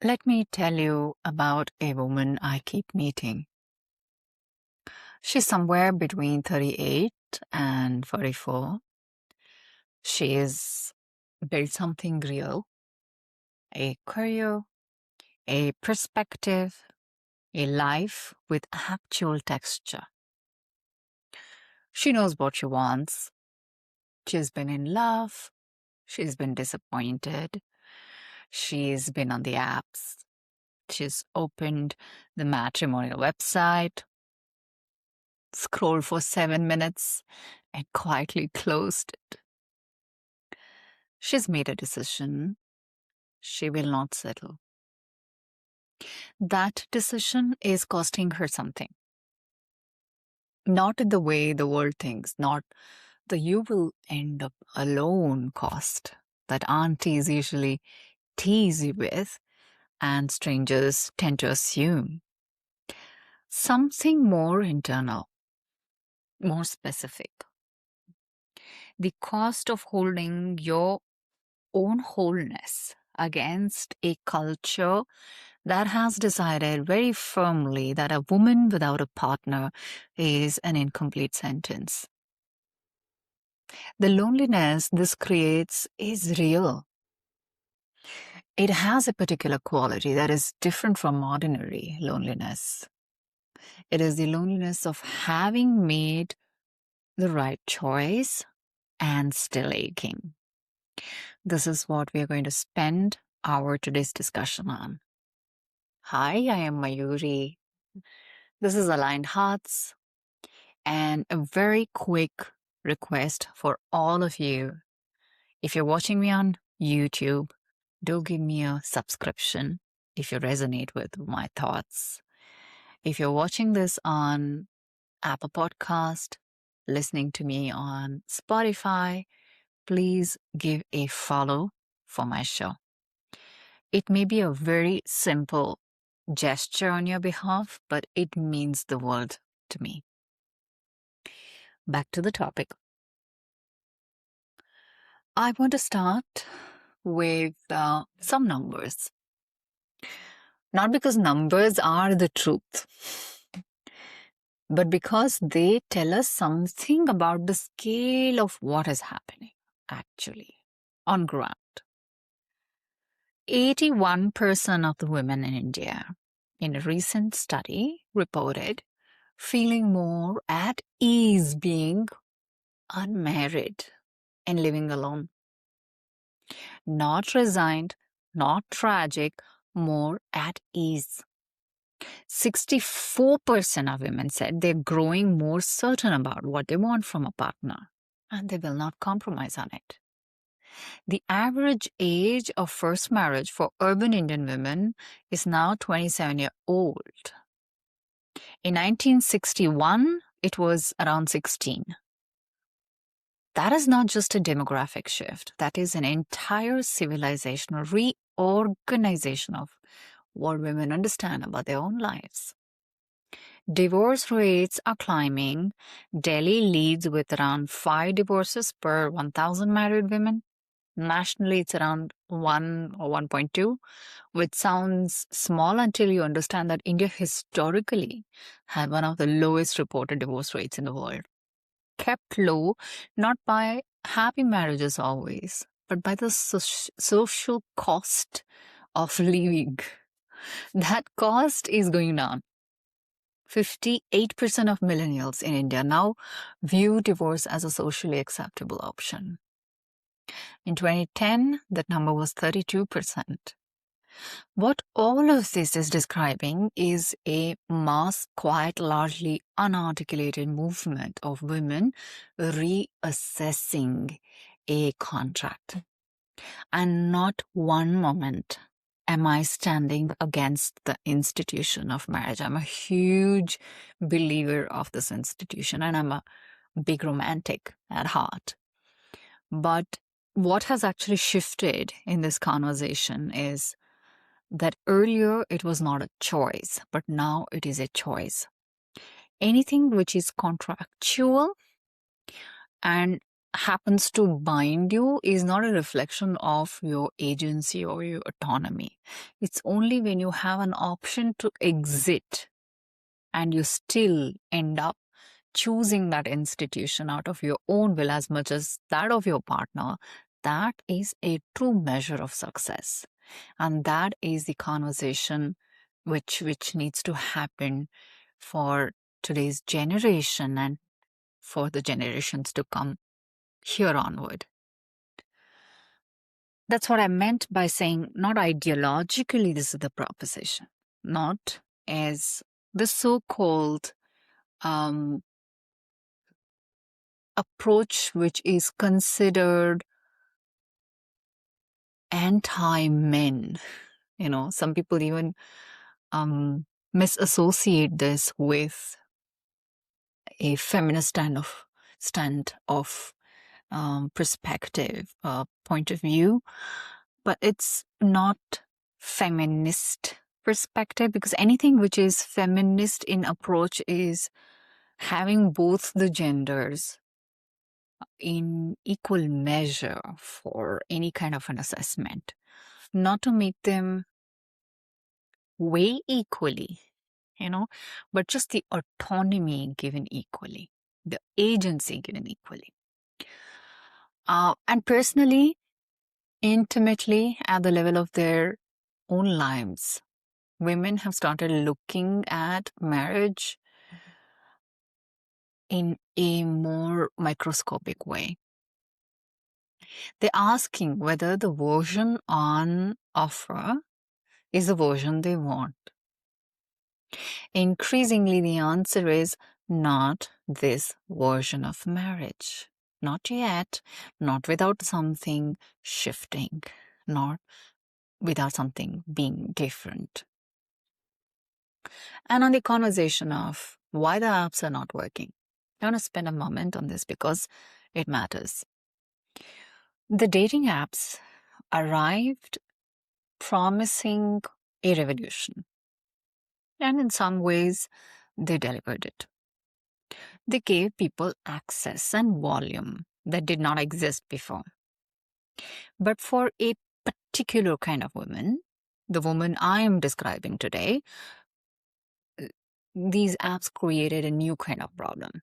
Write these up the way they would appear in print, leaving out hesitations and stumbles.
Let me tell you about a woman I keep meeting. She's somewhere between 38 and 44. She's built something real, a career, a perspective, a life with actual texture. She knows what she wants. She's been in love. She's been disappointed. She's been on the apps. She's opened the matrimonial website, scrolled for 7 minutes, and quietly closed it. She's made a decision. She will not settle. That decision is costing her something. Not in the way the world thinks, not the you will end up alone cost that aunties usually tease you with and strangers tend to assume. Something more internal, more specific. The cost of holding your own wholeness against a culture that has decided very firmly that a woman without a partner is an incomplete sentence. The loneliness this creates is real. It has a particular quality that is different from ordinary loneliness. It is the loneliness of having made the right choice and still aching. This is what we are going to spend our today's discussion on. Hi, I am Mayoori. This is Aligned Hearts, and a very quick request for all of you. If you're watching me on YouTube, do give me a subscription if you resonate with my thoughts. If you're watching this on Apple Podcast, listening to me on Spotify, please give a follow for my show. It may be a very simple gesture on your behalf, but it means the world to me. Back to the topic. I want to start with some numbers. Not because numbers are the truth, but because they tell us something about the scale of what is happening actually on ground. 81% of the women in India in a recent study reported feeling more at ease being unmarried and living alone. Not resigned, not tragic, more at ease. 64% of women said they're growing more certain about what they want from a partner, and they will not compromise on it. The average age of first marriage for urban Indian women is now 27 years old. In 1961, it was around 16. That is not just a demographic shift. That is an entire civilizational reorganization of what women understand about their own lives. Divorce rates are climbing. Delhi leads with around 5 divorces per 1,000 married women. Nationally, it's around 1 or 1.2, which sounds small until you understand that India historically had one of the lowest reported divorce rates in the world. Kept low, not by happy marriages always, but by the social cost of leaving. That cost is going down. 58% of millennials in India now view divorce as a socially acceptable option. In 2010, that number was 32%. What all of this is describing is a mass, quiet, largely unarticulated movement of women reassessing a contract. And not one moment am I standing against the institution of marriage. I'm a huge believer of this institution, and I'm a big romantic at heart. But what has actually shifted in this conversation is that earlier it was not a choice, but now it is a choice. Anything which is contractual and happens to bind you is not a reflection of your agency or your autonomy. It's only when you have an option to exit and you still end up choosing that institution out of your own will as much as that of your partner. That is a true measure of success. And that is the conversation which needs to happen for today's generation and for the generations to come here onward. That's what I meant by saying not ideologically, this is the proposition, not as the so called approach which is considered anti men. Some people even misassociate this with a feminist stand of perspective, point of view, but it's not feminist perspective, because anything which is feminist in approach is having both the genders in equal measure for any kind of an assessment, not to make them weigh equally, but just the autonomy given equally, the agency given equally. And personally, intimately, at the level of their own lives, women have started looking at marriage in a more microscopic way. They're asking whether the version on offer is the version they want. Increasingly, the answer is not this version of marriage. Not yet, not without something shifting, not without something being different. And on the conversation of why the apps are not working, I want to spend a moment on this because it matters. The dating apps arrived promising a revolution, and in some ways, they delivered it. They gave people access and volume that did not exist before. But for a particular kind of woman, the woman I am describing today, these apps created a new kind of problem.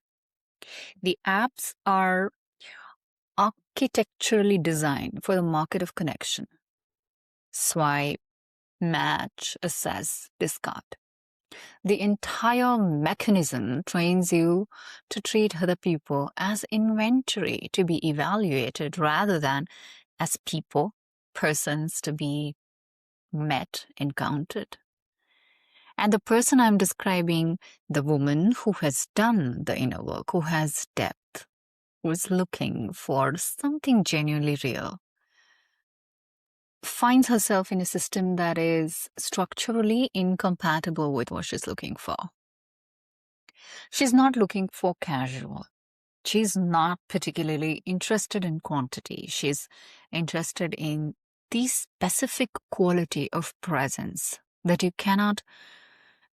The apps are architecturally designed for the market of connection. Swipe, match, assess, discard. The entire mechanism trains you to treat other people as inventory to be evaluated rather than as people, persons to be met, encountered. And the person I'm describing, the woman who has done the inner work, who has depth, who is looking for something genuinely real, finds herself in a system that is structurally incompatible with what she's looking for. She's not looking for casual. She's not particularly interested in quantity. She's interested in the specific quality of presence that you cannot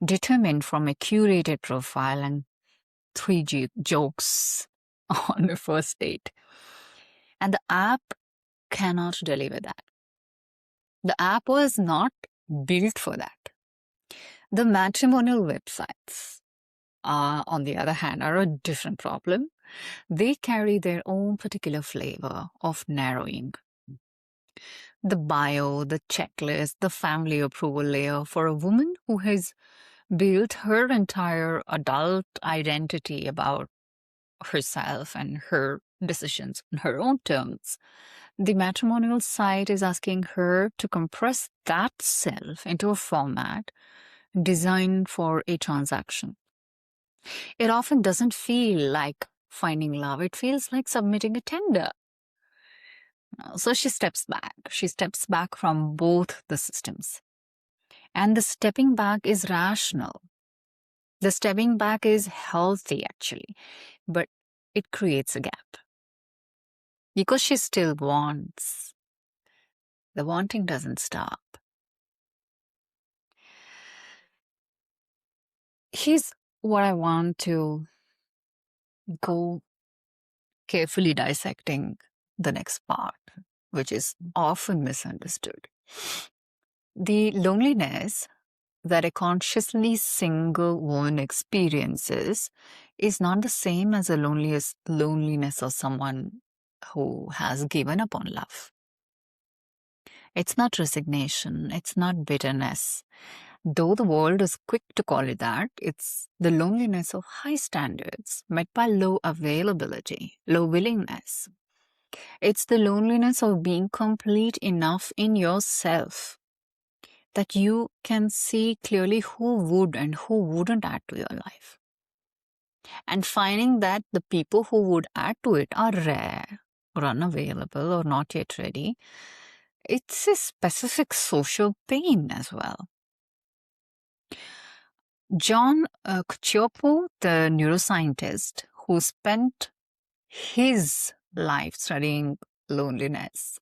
determine from a curated profile and 3G jokes on the first date. And the app cannot deliver that. The app was not built for that. The matrimonial websites, on the other hand, are a different problem. They carry their own particular flavor of narrowing. The bio, the checklist, the family approval layer for a woman who has built her entire adult identity about herself and her decisions on her own terms. The matrimonial site is asking her to compress that self into a format designed for a transaction. It often doesn't feel like finding love. It feels like submitting a tender. So she steps back. She steps back from both the systems. And the stepping back is rational. The stepping back is healthy, actually, but it creates a gap. Because she still wants. The wanting doesn't stop. Here's what I want to go carefully dissecting the next part, which is often misunderstood. The loneliness that a consciously single woman experiences is not the same as the loneliness of someone who has given up on love. It's not resignation, it's not bitterness. Though the world is quick to call it that, it's the loneliness of high standards met by low availability, low willingness. It's the loneliness of being complete enough in yourself that you can see clearly who would and who wouldn't add to your life. And finding that the people who would add to it are rare or unavailable or not yet ready, it's a specific social pain as well. John Cacioppo, the neuroscientist who spent his life studying loneliness,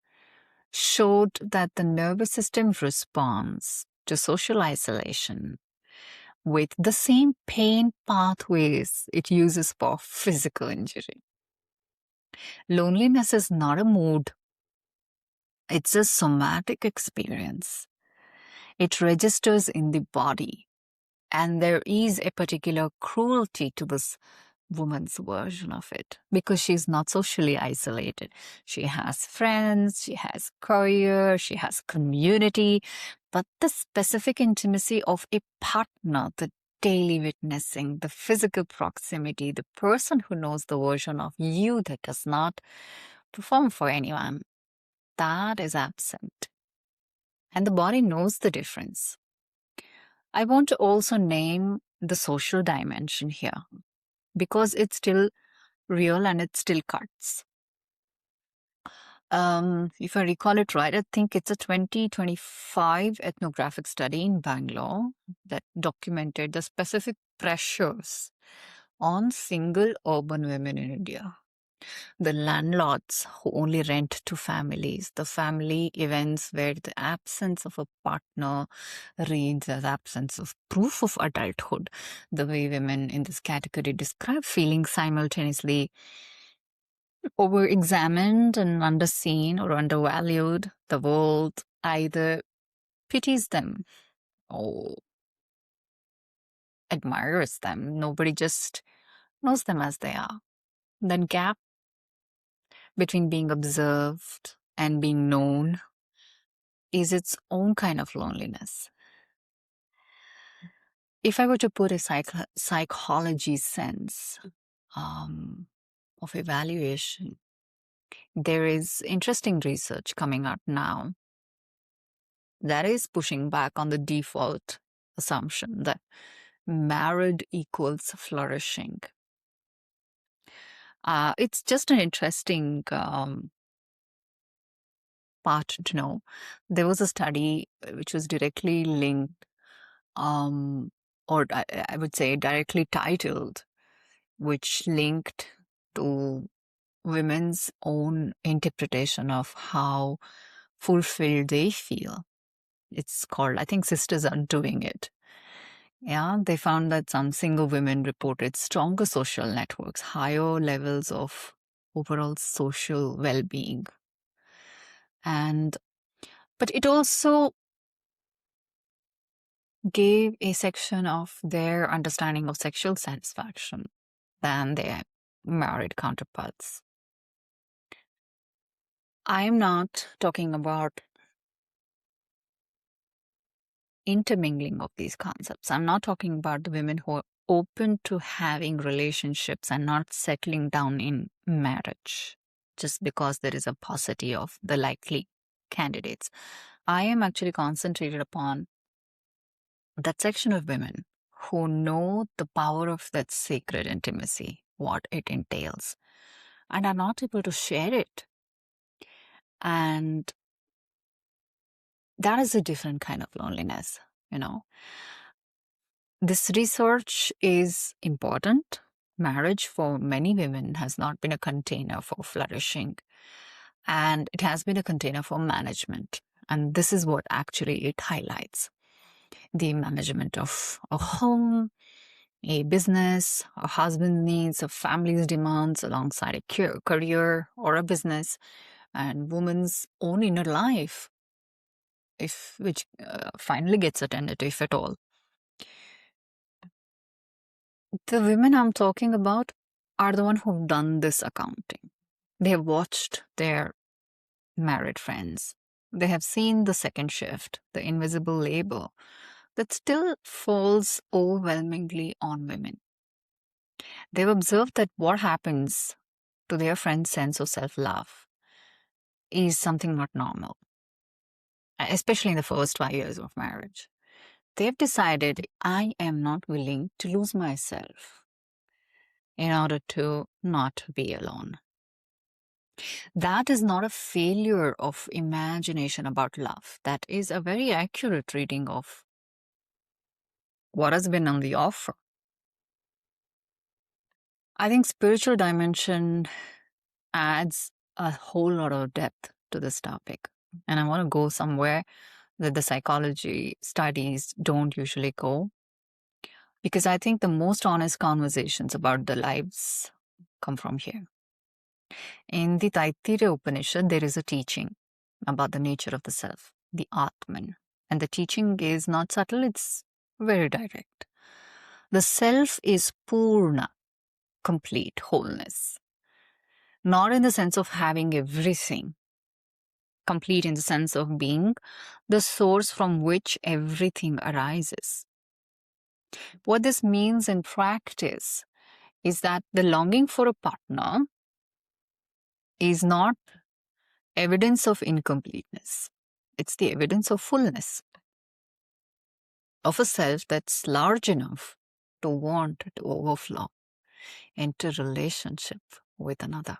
showed that the nervous system responds to social isolation with the same pain pathways it uses for physical injury. Loneliness is not a mood, it's a somatic experience. It registers in the body, and there is a particular cruelty to this woman's version of it because she's not socially isolated. She has friends, she has career, she has community, but the specific intimacy of a partner, the daily witnessing, the physical proximity, the person who knows the version of you that does not perform for anyone, that is absent. And the body knows the difference. I want to also name the social dimension here because it's still real and it still cuts. If I recall it right, I think it's a 2025 ethnographic study in Bangalore that documented the specific pressures on single urban women in India. The landlords who only rent to families, the family events where the absence of a partner reads as absence of proof of adulthood, the way women in this category describe feeling simultaneously over-examined and underseen or undervalued. The world either pities them or admires them. Nobody just knows them as they are. That gap between being observed and being known is its own kind of loneliness. If I were to put a psychology sense of evaluation, there is interesting research coming out now that is pushing back on the default assumption that married equals flourishing. It's just an interesting part to know. There was a study which was directly linked, or I would say directly titled, which linked to women's own interpretation of how fulfilled they feel. It's called, I think Sisters Are Doing It. Yeah, they found that some single women reported stronger social networks, higher levels of overall social well-being. But it also gave a section of their understanding of sexual satisfaction than their married counterparts. I'm not talking about intermingling of these concepts. I'm not talking about the women who are open to having relationships and not settling down in marriage just because there is a paucity of the likely candidates. I am actually concentrated upon that section of women who know the power of that sacred intimacy, what it entails, and are not able to share it. And that is a different kind of loneliness, you know. This research is important. Marriage for many women has not been a container for flourishing, and it has been a container for management. And this is what actually it highlights. The management of a home, a business, a husband needs, a family's demands alongside a career or a business, and woman's own inner life, if which finally gets attended to, if at all. The women I'm talking about are the one who've done this accounting. They have watched their married friends. They have seen the second shift, the invisible labor that still falls overwhelmingly on women. They've observed that what happens to their friend's sense of self love is something not normal, especially in the first 5 years of marriage. They've decided, I am not willing to lose myself in order to not be alone. That is not a failure of imagination about love. That is a very accurate reading of what has been on the offer. I think spiritual dimension adds a whole lot of depth to this topic. And I want to go somewhere that the psychology studies don't usually go, because I think the most honest conversations about the lives come from here. In the Taittiriya Upanishad, there is a teaching about the nature of the self, the Atman. And the teaching is not subtle, it's very direct. The self is Purna, complete wholeness. Not in the sense of having everything, complete in the sense of being the source from which everything arises. What this means in practice is that the longing for a partner is not evidence of incompleteness. It's the evidence of fullness, of a self that's large enough to want to overflow into relationship with another.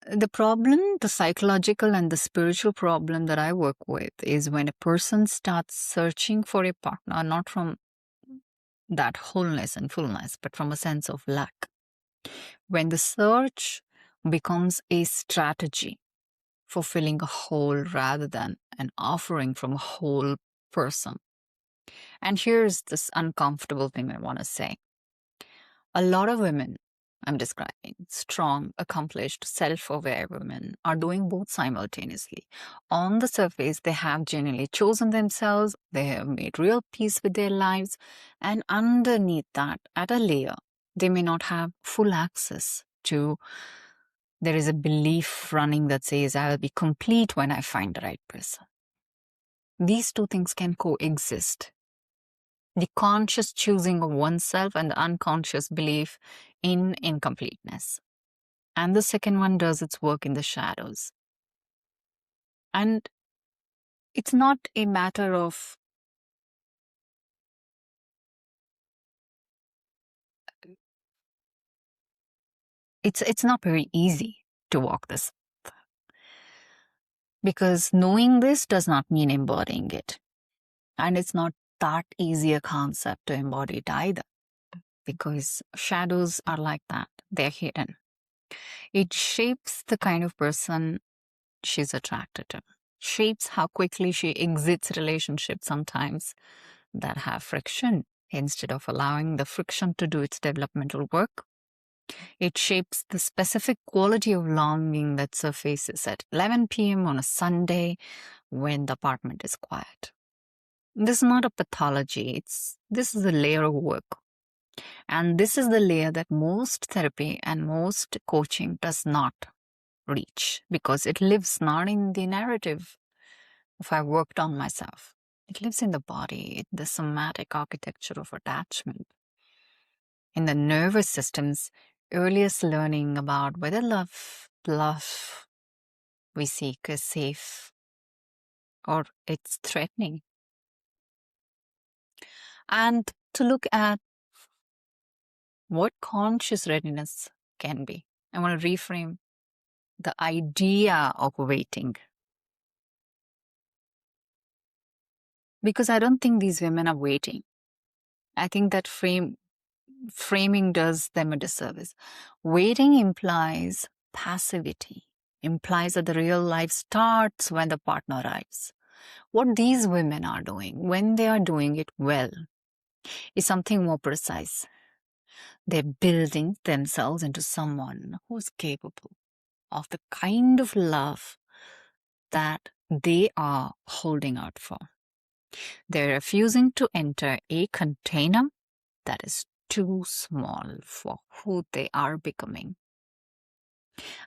The problem, the psychological and the spiritual problem that I work with is when a person starts searching for a partner, not from that wholeness and fullness, but from a sense of lack. When the search becomes a strategy for filling a hole rather than an offering from a whole person. And here's this uncomfortable thing I want to say. A lot of women I'm describing, strong, accomplished, self-aware women, are doing both simultaneously. On the surface, they have genuinely chosen themselves, they have made real peace with their lives, and underneath that, at a layer, they may not have full access to. There is a belief running that says, I will be complete when I find the right person. These two things can coexist. The conscious choosing of oneself and the unconscious belief in incompleteness. And the second one does its work in the shadows. And it's not a matter of it's not very easy to walk this. Because knowing this does not mean embodying it. And it's not that easy a concept to embody it either. Because shadows are like that. They're hidden. It shapes the kind of person she's attracted to. Shapes how quickly she exits relationships sometimes that have friction instead of allowing the friction to do its developmental work. It shapes the specific quality of longing that surfaces at 11 p.m. on a Sunday when the apartment is quiet. This is not a pathology. This is a layer of work. And this is the layer that most therapy and most coaching does not reach, because it lives not in the narrative of I worked on myself. It lives in the body, in the somatic architecture of attachment, in the nervous system's earliest learning about whether love we seek is safe or it's threatening. And to look at what conscious readiness can be. I want to reframe the idea of waiting. Because I don't think these women are waiting. I think that framing does them a disservice. Waiting implies passivity, implies that the real life starts when the partner arrives. What these women are doing, when they are doing it well, is something more precise. They're building themselves into someone who's capable of the kind of love that they are holding out for. They're refusing to enter a container that is too small for who they are becoming.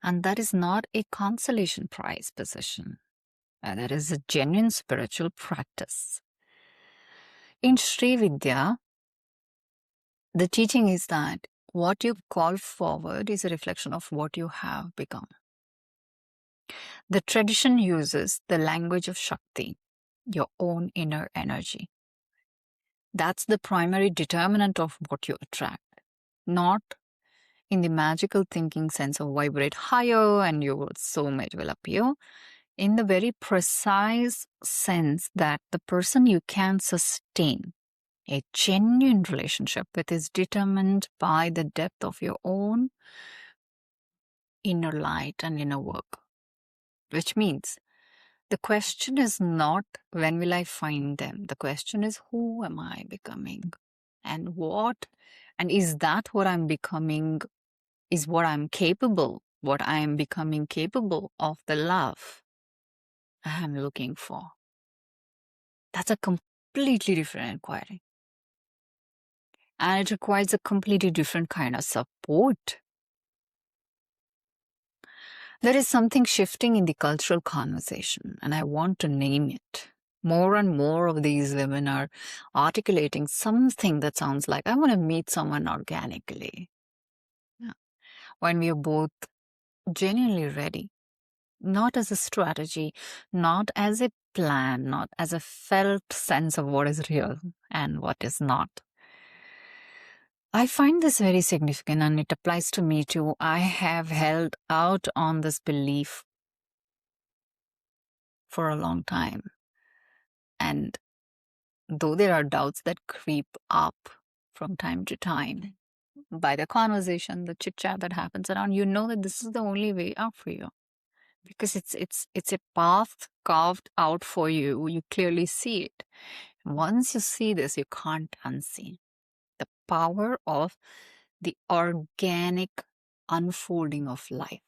And that is not a consolation prize position. That is a genuine spiritual practice. In Sri Vidya, the teaching is that what you call forward is a reflection of what you have become. The tradition uses the language of Shakti, your own inner energy. That's the primary determinant of what you attract, not in the magical thinking sense of vibrate higher and your soulmate will appear, in the very precise sense that the person you can sustain a genuine relationship with is determined by the depth of your own inner light and inner work. Which means the question is not when will I find them? The question is who am I becoming? And what? And is that what I'm becoming? Is what I'm capable, what I am becoming capable of the love I am looking for? That's a completely different inquiry. And it requires a completely different kind of support. There is something shifting in the cultural conversation, and I want to name it. More and more of these women are articulating something that sounds like, I want to meet someone organically. Yeah. When we are both genuinely ready, not as a strategy, not as a plan, not as a felt sense of what is real and what is not. I find this very significant and it applies to me too. I have held out on this belief for a long time. And though there are doubts that creep up from time to time, by the conversation, the chit chat that happens around, you know that this is the only way out for you. Because it's a path carved out for you. You clearly see it. Once you see this, you can't unsee the power of the organic unfolding of life.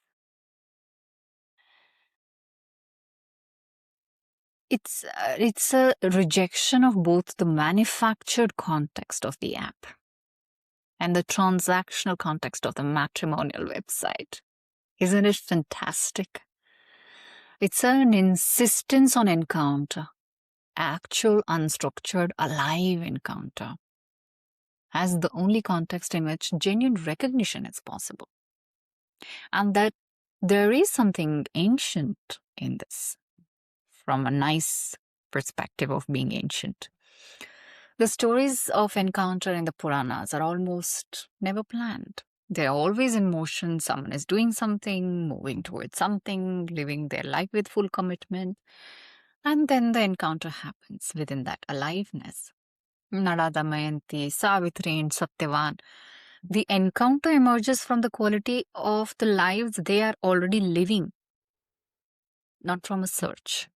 It's a rejection of both the manufactured context of the app and the transactional context of the matrimonial website. Isn't it fantastic? It's an insistence on encounter, actual, unstructured, alive encounter, as the only context in which genuine recognition is possible. And that there is something ancient in this, from a nice perspective of being ancient. The stories of encounter in the Puranas are almost never planned. They're always in motion. Someone is doing something, moving towards something, living their life with full commitment. And then the encounter happens within that aliveness. Nala, Damayanti, Savitri, and Satyavan. The encounter emerges from the quality of the lives they are already living, not from a search.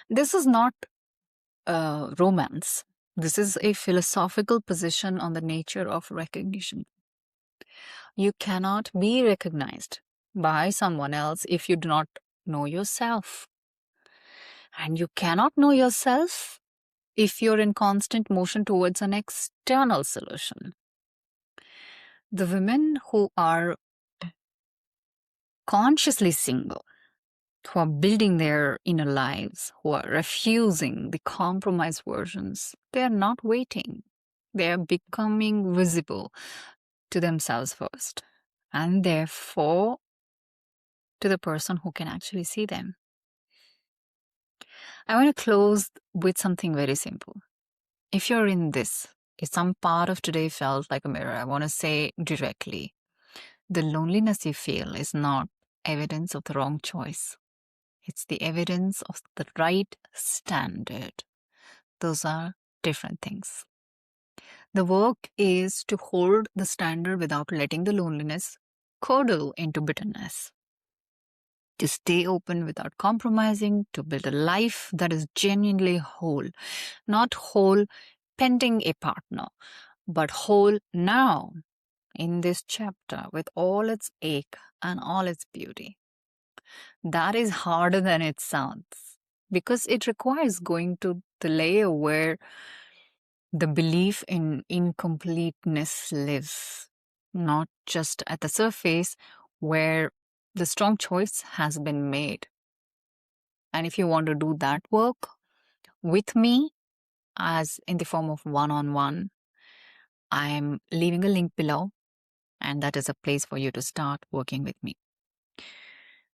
This is not romance. This is a philosophical position on the nature of recognition. You cannot be recognized by someone else if you do not know yourself. And you cannot know yourself if you're in constant motion towards an external solution. The women who are consciously single, who are building their inner lives, who are refusing the compromise versions, they are not waiting. They are becoming visible to themselves first, and therefore to the person who can actually see them. I want to close with something very simple. If you're in this, if some part of today felt like a mirror, I want to say directly, the loneliness you feel is not evidence of the wrong choice. It's the evidence of the right standard. Those are different things. The work is to hold the standard without letting the loneliness curdle into bitterness. To stay open without compromising, to build a life that is genuinely whole. Not whole pending a partner, but whole now in this chapter with all its ache and all its beauty. That is harder than it sounds because it requires going to the layer where the belief in incompleteness lives, not just at the surface where the strong choice has been made. And if you want to do that work with me, as in the form of one on one, I'm leaving a link below, and that is a place for you to start working with me.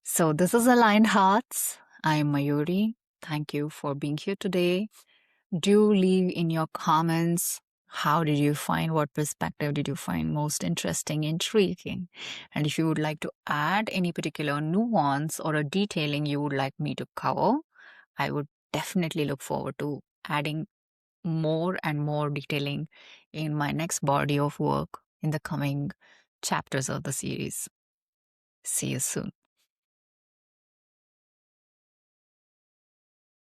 So, this is Aligned Hearts. I am Mayoori. Thank you for being here today. Do leave in your comments how did you find, what perspective did you find most interesting, intriguing? And if you would like to add any particular nuance or a detailing you would like me to cover, I would definitely look forward to adding more and more detailing in my next body of work in the coming chapters of the series. See you soon.